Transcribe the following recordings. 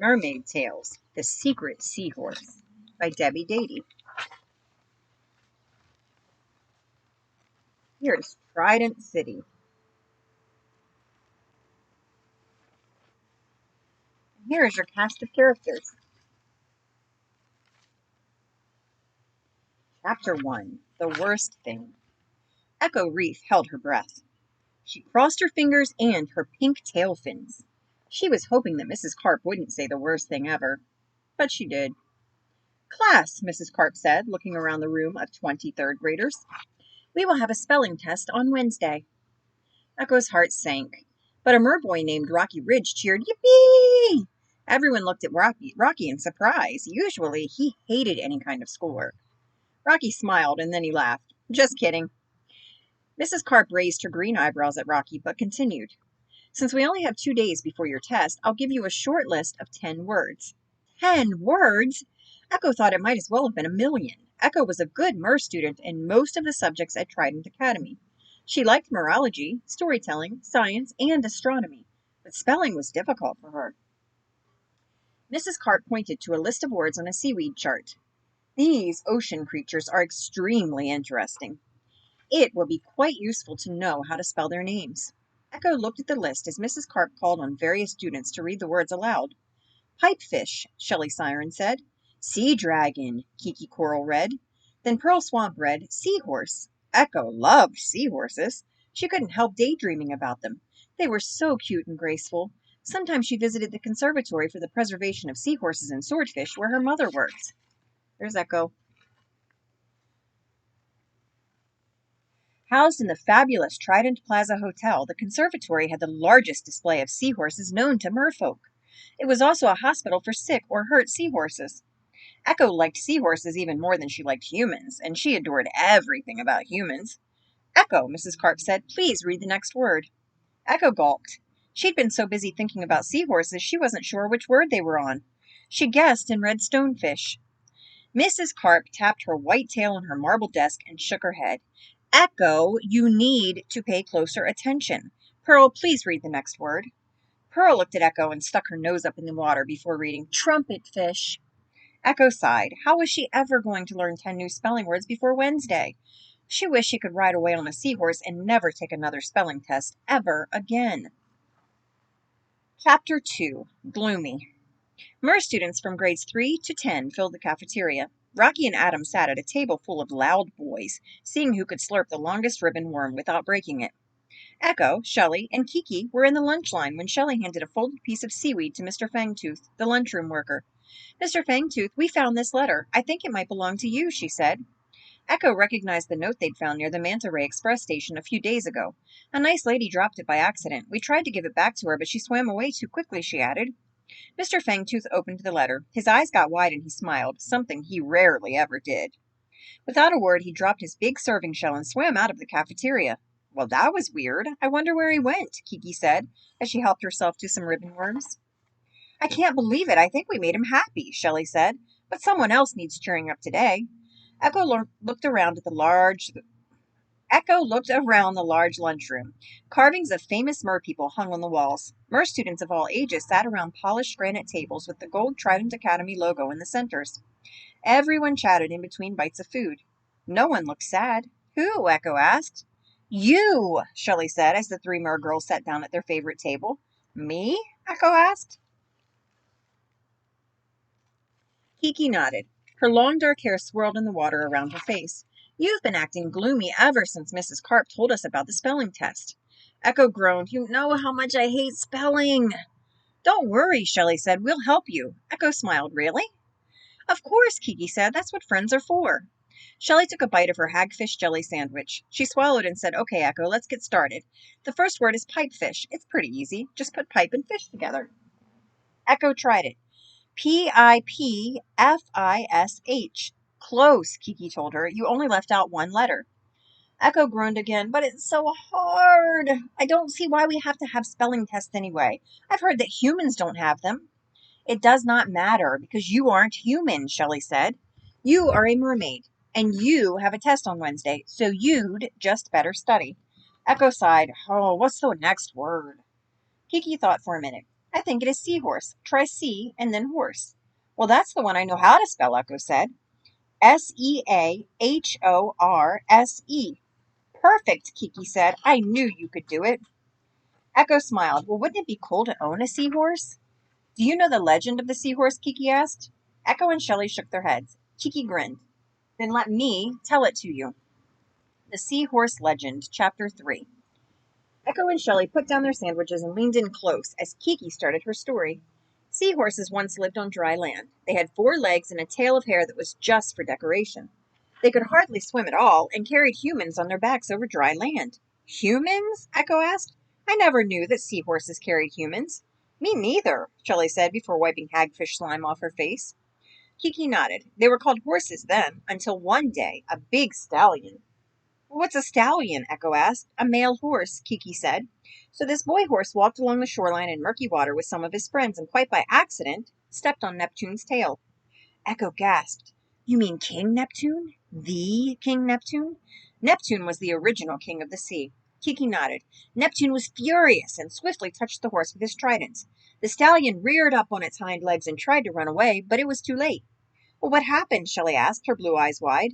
Mermaid Tales, The Secret Seahorse by Debbie Dady. Here's Trident City. Here is your cast of characters. Chapter 1, The Worst Thing. Echo Reef held her breath. She crossed her fingers and her pink tail fins. She was hoping that Mrs. Carp wouldn't say the worst thing ever, but she did. Class, Mrs. Carp said, looking around the room of 20 third graders. We will have a spelling test on Wednesday. Echo's heart sank, but a merboy named Rocky Ridge cheered, Yippee! Everyone looked at Rocky in surprise. Usually, he hated any kind of schoolwork. Rocky smiled, and then he laughed. Just kidding. Mrs. Carp raised her green eyebrows at Rocky, but continued. Since we only have 2 days before your test, I'll give you a short list of 10 words. 10 words? Echo thought it might as well have been a million. Echo was a good MER student in most of the subjects at Trident Academy. She liked morology, storytelling, science, and astronomy, but spelling was difficult for her. Mrs. Carp pointed to a list of words on a seaweed chart. These ocean creatures are extremely interesting. It will be quite useful to know how to spell their names. Echo looked at the list as Mrs. Carp called on various students to read the words aloud. Pipefish, Shelley Siren said. Sea dragon, Kiki Coral read. Then Pearl Swamp read seahorse. Echo loved seahorses. She couldn't help daydreaming about them. They were so cute and graceful. Sometimes she visited the conservatory for the preservation of seahorses and swordfish where her mother works. There's Echo. Housed in the fabulous Trident Plaza Hotel, the conservatory had the largest display of seahorses known to merfolk. It was also a hospital for sick or hurt seahorses. Echo liked seahorses even more than she liked humans, and she adored everything about humans. Echo, Mrs. Carp said, please read the next word. Echo gulped. She'd been so busy thinking about seahorses she wasn't sure which word they were on. She guessed and read stonefish. Mrs. Carp tapped her white tail on her marble desk and shook her head. Echo, you need to pay closer attention. Pearl, please read the next word. Pearl looked at Echo and stuck her nose up in the water before reading trumpet fish. Echo sighed. How was she ever going to learn 10 new spelling words before Wednesday? She wished she could ride away on a seahorse and never take another spelling test ever again. Chapter 2, Gloomy. MER students from grades 3 to 10 filled the cafeteria. Rocky and Adam sat at a table full of loud boys, seeing who could slurp the longest ribbon worm without breaking it. Echo, Shelley, and Kiki were in the lunch line when Shelley handed a folded piece of seaweed to Mr. Fangtooth, the lunchroom worker. Mr. Fangtooth, we found this letter. I think it might belong to you, she said. Echo recognized the note they'd found near the Manta Ray Express station a few days ago. A nice lady dropped it by accident. We tried to give it back to her, but she swam away too quickly, she added. Mr. Fangtooth opened the letter. His eyes got wide and he smiled, something he rarely ever did. Without a word, he dropped his big serving shell and swam out of the cafeteria. Well, that was weird. I wonder where he went, Kiki said, as she helped herself to some ribbon worms. I can't believe it. I think we made him happy, Shelley said, but someone else needs cheering up today. Echo looked around the large lunchroom. Carvings of famous MER people hung on the walls. MER students of all ages sat around polished granite tables with the gold Trident Academy logo in the centers. Everyone chatted in between bites of food. No one looked sad. Who? Echo asked. You, Shelley said as the 3 MER girls sat down at their favorite table. Me? Echo asked. Kiki nodded. Her long dark hair swirled in the water around her face. You've been acting gloomy ever since Mrs. Carp told us about the spelling test. Echo groaned. You know how much I hate spelling. Don't worry, Shelley said. We'll help you. Echo smiled. Really? Of course, Kiki said. That's what friends are for. Shelley took a bite of her hagfish jelly sandwich. She swallowed and said, Okay, Echo, let's get started. The first word is pipefish. It's pretty easy. Just put pipe and fish together. Echo tried it. Pipifish. Close, Kiki told her. You only left out one letter. Echo groaned again, but it's so hard. I don't see why we have to have spelling tests anyway. I've heard that humans don't have them. It does not matter because you aren't human, Shelley said. You are a mermaid, and you have a test on Wednesday, so you'd just better study. Echo sighed. Oh, what's the next word? Kiki thought for a minute. I think it is seahorse. Try sea and then horse. Well, that's the one I know how to spell, Echo said. Seahorse. Perfect, Kiki said. I knew you could do it. Echo smiled. Well, wouldn't it be cool to own a seahorse? Do you know the legend of the seahorse? Kiki asked. Echo and Shelley shook their heads. Kiki grinned. Then let me tell it to you. The Seahorse Legend, Chapter 3. Echo and Shelley put down their sandwiches and leaned in close as Kiki started her story. Seahorses once lived on dry land. They had 4 legs and a tail of hair that was just for decoration. They could hardly swim at all and carried humans on their backs over dry land. Humans? Echo asked. I never knew that seahorses carried humans. Me neither, Shelley said before wiping hagfish slime off her face. Kiki nodded. They were called horses then, until one day a big stallion. What's a stallion? Echo asked. A male horse, Kiki said. So this boy horse walked along the shoreline in murky water with some of his friends and quite by accident stepped on Neptune's tail. Echo gasped. You mean King Neptune? The King Neptune? Neptune was the original king of the sea. Kiki nodded. Neptune was furious and swiftly touched the horse with his trident. The stallion reared up on its hind legs and tried to run away, but it was too late. Well, what happened? Shelley asked, her blue eyes wide.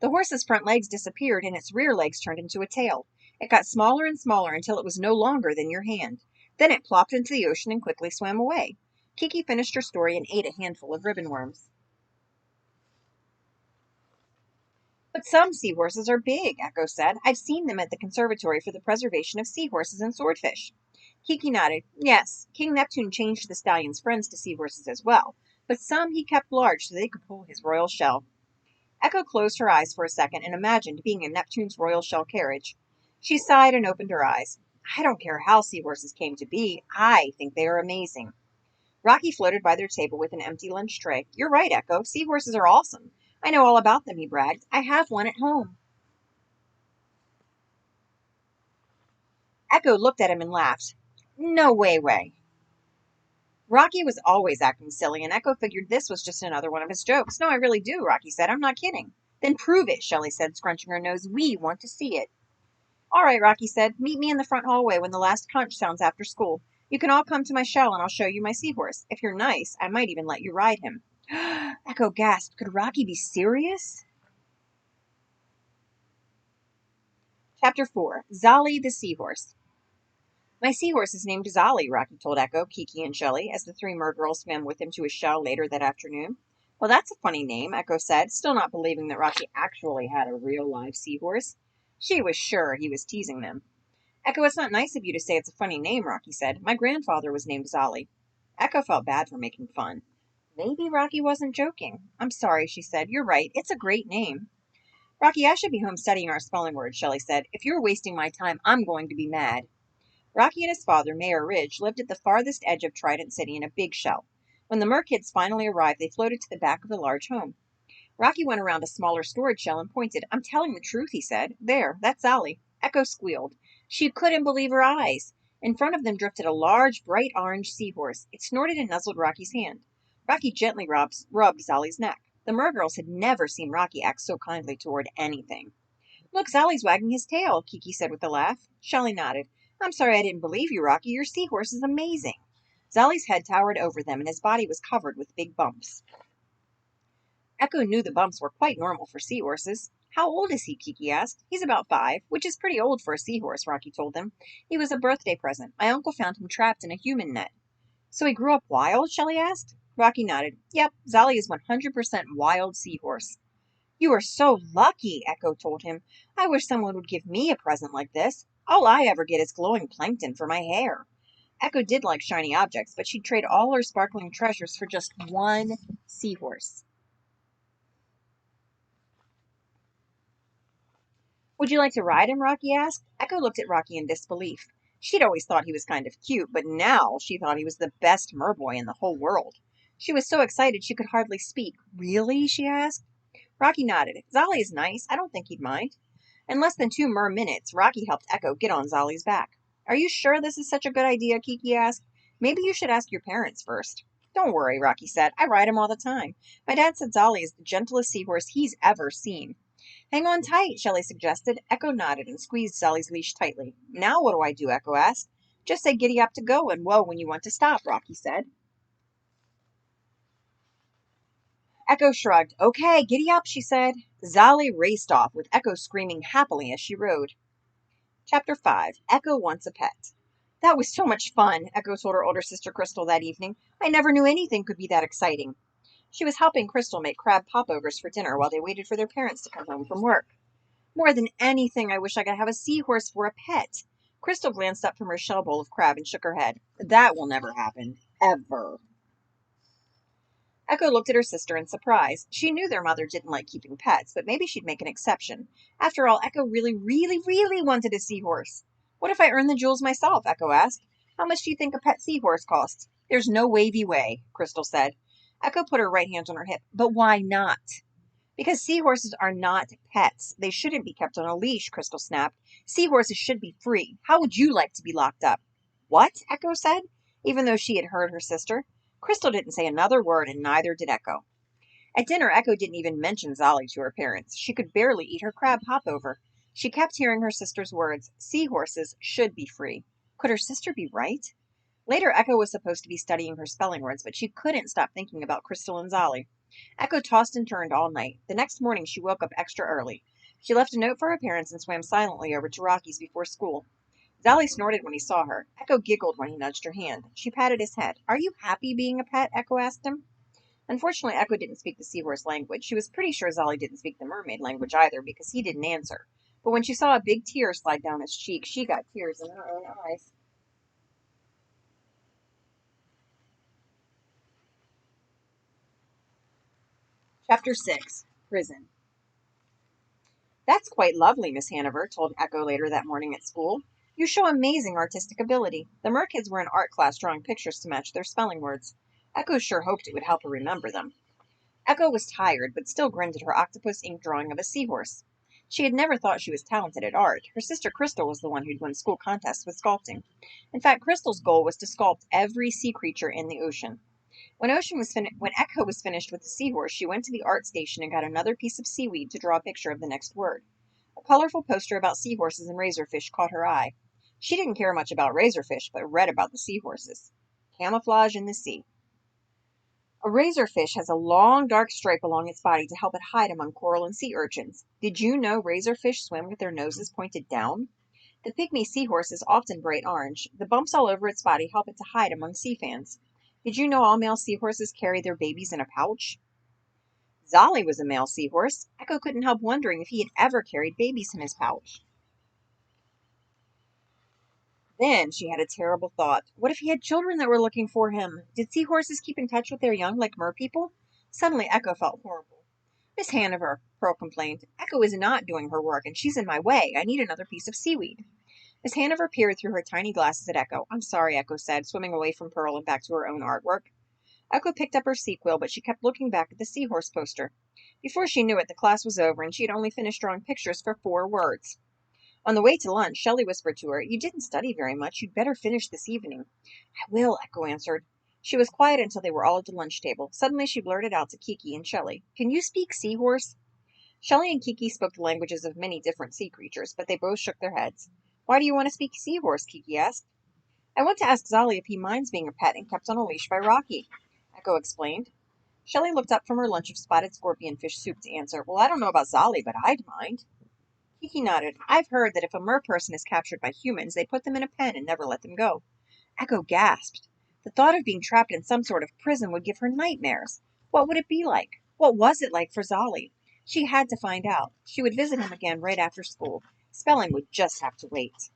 The horse's front legs disappeared and its rear legs turned into a tail. It got smaller and smaller until it was no longer than your hand. Then it plopped into the ocean and quickly swam away. Kiki finished her story and ate a handful of ribbon worms. But some seahorses are big, Echo said. I've seen them at the Conservatory for the Preservation of Seahorses and Swordfish. Kiki nodded. Yes, King Neptune changed the stallion's friends to seahorses as well, but some he kept large so they could pull his royal shell. Echo closed her eyes for a second and imagined being in Neptune's royal shell carriage. She sighed and opened her eyes. I don't care how seahorses came to be. I think they are amazing. Rocky floated by their table with an empty lunch tray. You're right, Echo. Seahorses are awesome. I know all about them, he bragged. I have one at home. Echo looked at him and laughed. No way. Rocky was always acting silly, and Echo figured this was just another one of his jokes. No, I really do, Rocky said. I'm not kidding. Then prove it, Shelley said, scrunching her nose. We want to see it. All right, Rocky said. Meet me in the front hallway when the last conch sounds after school. You can all come to my shell, and I'll show you my seahorse. If you're nice, I might even let you ride him. Echo gasped. Could Rocky be serious? Chapter 4. Zolly the Seahorse. My seahorse is named Zolly, Rocky told Echo, Kiki, and Shelley as the 3 mergirls swam with him to his shell later that afternoon. Well, that's a funny name, Echo said, still not believing that Rocky actually had a real live seahorse. She was sure he was teasing them. Echo, it's not nice of you to say it's a funny name, Rocky said. My grandfather was named Zolly. Echo felt bad for making fun. Maybe Rocky wasn't joking. I'm sorry, she said. You're right. It's a great name. Rocky, I should be home studying our spelling words, Shelley said. If you're wasting my time, I'm going to be mad. Rocky and his father, Mayor Ridge, lived at the farthest edge of Trident City in a big shell. When the merkids finally arrived, they floated to the back of the large home. Rocky went around a smaller storage shell and pointed. I'm telling the truth, he said. There, that's Zolly. Echo squealed. She couldn't believe her eyes. In front of them drifted a large, bright orange seahorse. It snorted and nuzzled Rocky's hand. Rocky gently rubbed Zolly's neck. The mergirls had never seen Rocky act so kindly toward anything. Look, Zolly's wagging his tail, Kiki said with a laugh. Shelley nodded. I'm sorry I didn't believe you, Rocky. Your seahorse is amazing. Zolly's head towered over them, and his body was covered with big bumps. Echo knew the bumps were quite normal for seahorses. How old is he? Kiki asked. He's about 5, which is pretty old for a seahorse, Rocky told them. He was a birthday present. My uncle found him trapped in a human net. So he grew up wild? Shelley asked. Rocky nodded. Yep, Zolly is 100% wild seahorse. You are so lucky, Echo told him. I wish someone would give me a present like this. All I ever get is glowing plankton for my hair. Echo did like shiny objects, but she'd trade all her sparkling treasures for just one seahorse. Would you like to ride him? Rocky asked. Echo looked at Rocky in disbelief. She'd always thought he was kind of cute, but now she thought he was the best merboy in the whole world. She was so excited she could hardly speak. Really? She asked. Rocky nodded. Zolly is nice. I don't think he'd mind. In less than 2 minutes, Rocky helped Echo get on Zolly's back. Are you sure this is such a good idea? Kiki asked. Maybe you should ask your parents first. Don't worry, Rocky said. I ride him all the time. My dad said Zolly is the gentlest seahorse he's ever seen. Hang on tight, Shelley suggested. Echo nodded and squeezed Zolly's leash tightly. Now what do I do? Echo asked. Just say giddy up to go and whoa when you want to stop, Rocky said. Echo shrugged. Okay, giddy up, she said. Zolly raced off, with Echo screaming happily as she rode. Chapter 5. Echo Wants a Pet. That was so much fun, Echo told her older sister Crystal that evening. I never knew anything could be that exciting. She was helping Crystal make crab popovers for dinner while they waited for their parents to come home from work. More than anything, I wish I could have a seahorse for a pet. Crystal glanced up from her shell bowl of crab and shook her head. That will never happen. Ever. Echo looked at her sister in surprise. She knew their mother didn't like keeping pets, but maybe she'd make an exception. After all, Echo really, really, really wanted a seahorse. What if I earn the jewels myself? Echo asked. How much do you think a pet seahorse costs? There's no wavy way, Crystal said. Echo put her right hand on her hip. But why not? Because seahorses are not pets. They shouldn't be kept on a leash, Crystal snapped. Seahorses should be free. How would you like to be locked up? What? Echo said, even though she had heard her sister. Crystal didn't say another word, and neither did Echo. At dinner, Echo didn't even mention Zolly to her parents. She could barely eat her crab popover. She kept hearing her sister's words. Seahorses should be free. Could her sister be right? Later, Echo was supposed to be studying her spelling words, but she couldn't stop thinking about Crystal and Zolly. Echo tossed and turned all night. The next morning, she woke up extra early. She left a note for her parents and swam silently over to Rocky's before school. Zolly snorted when he saw her. Echo giggled when he nudged her hand. She patted his head. Are you happy being a pet? Echo asked him. Unfortunately, Echo didn't speak the seahorse language. She was pretty sure Zolly didn't speak the mermaid language either, because he didn't answer. But when she saw a big tear slide down his cheek, she got tears in her own eyes. Chapter 6. Prison. That's quite lovely, Miss Hanover told Echo later that morning at school. You show amazing artistic ability. The merkids were in art class drawing pictures to match their spelling words. Echo sure hoped it would help her remember them. Echo was tired, but still grinned at her octopus ink drawing of a seahorse. She had never thought she was talented at art. Her sister Crystal was the one who'd won school contests with sculpting. In fact, Crystal's goal was to sculpt every sea creature in the ocean. When Echo was finished with the seahorse, she went to the art station and got another piece of seaweed to draw a picture of the next word. A colorful poster about seahorses and razorfish caught her eye. She didn't care much about razorfish, but read about the seahorses. Camouflage in the sea. A razorfish has a long dark stripe along its body to help it hide among coral and sea urchins. Did you know razorfish swim with their noses pointed down? The pygmy seahorse is often bright orange. The bumps all over its body help it to hide among sea fans. Did you know all male seahorses carry their babies in a pouch? Zolly was a male seahorse. Echo couldn't help wondering if he had ever carried babies in his pouch. Then she had a terrible thought. What if he had children that were looking for him? Did seahorses keep in touch with their young like merpeople? Suddenly Echo felt horrible. Miss Hanover, Pearl complained. Echo is not doing her work, and she's in my way. I need another piece of seaweed. Miss Hanover peered through her tiny glasses at Echo. I'm sorry, Echo said, swimming away from Pearl and back to her own artwork. Echo picked up her sequel, but she kept looking back at the seahorse poster. Before she knew it, the class was over, and she had only finished drawing pictures for 4 words. On the way to lunch, Shelley whispered to her, You didn't study very much. You'd better finish this evening. I will, Echo answered. She was quiet until they were all at the lunch table. Suddenly she blurted out to Kiki and Shelley, Can you speak seahorse? Shelley and Kiki spoke the languages of many different sea creatures, but they both shook their heads. Why do you want to speak seahorse? Kiki asked. I want to ask Zolly if he minds being a pet and kept on a leash by Rocky, Echo explained. Shelley looked up from her lunch of spotted scorpion fish soup to answer, Well, I don't know about Zolly, but I'd mind. Kiki nodded. I've heard that if a merperson is captured by humans, they put them in a pen and never let them go. Echo gasped. The thought of being trapped in some sort of prison would give her nightmares. What would it be like? What was it like for Zolly? She had to find out. She would visit him again right after school. Spelling would just have to wait.